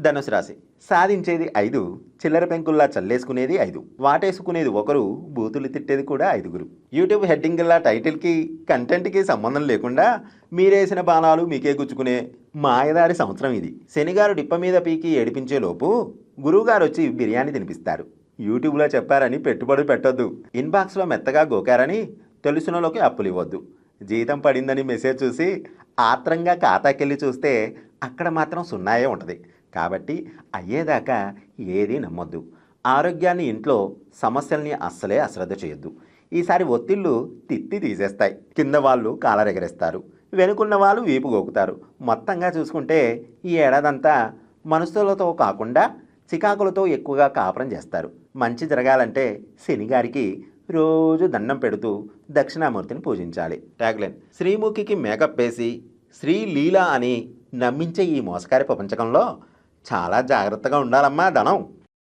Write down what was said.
ధనుసు రాశి సాధించేది 5, చిల్లర పెంకుల్లా చల్లేసుకునేది 5, వాటేసుకునేది ఒకరు, బూతులు తిట్టేది కూడా 5. యూట్యూబ్ హెడ్డింగ్లా టైటిల్కి కంటెంట్కి సంబంధం లేకుండా మీరేసిన బాణాలు మీకే గుచ్చుకునే మాయదారి సంవత్సరం ఇది. శనిగారు డిప్ప మీద పీకి ఏడిపించేలోపు గురువుగారు వచ్చి బిర్యానీ తినిపిస్తారు. యూట్యూబ్లో చెప్పారని పెట్టుబడి పెట్టొద్దు. ఇన్బాక్స్లో మెత్తగా గోకారని తెలిసినలోకి అప్పులు ఇవ్వద్దు. జీతం పడిందని మెసేజ్ చూసి ఆత్రంగా ఖాతాకెళ్ళి చూస్తే అక్కడ మాత్రం సున్నాయే ఉంటుంది. కాబట్టి అయ్యేదాకా ఏదీ నమ్మొద్దు. ఆరోగ్యాన్ని, ఇంట్లో సమస్యల్ని అస్సలే అశ్రద్ధ చేయొద్దు. ఈసారి ఒత్తిళ్ళు తిత్తి తీసేస్తాయి. కింద వాళ్ళు కాలరెగరేస్తారు, వెనుకున్న వాళ్ళు వీపు గోకుతారు. మొత్తంగా చూసుకుంటే ఈ ఏడాదంతా మనసులతో కాకుండా చికాకులతో ఎక్కువగా కాపురం చేస్తారు. మంచి జరగాలంటే శనిగారికి రోజు దండం పెడుతూ దక్షిణామూర్తిని పూజించాలి. ట్యాగ్లైన్: శ్రీముఖికి మేకప్ వేసి శ్రీలీల అని నమ్మించే ఈ మోసకారి ప్రపంచకంలో చాలా జాగ్రత్తగా ఉండాలమ్మా ధనం.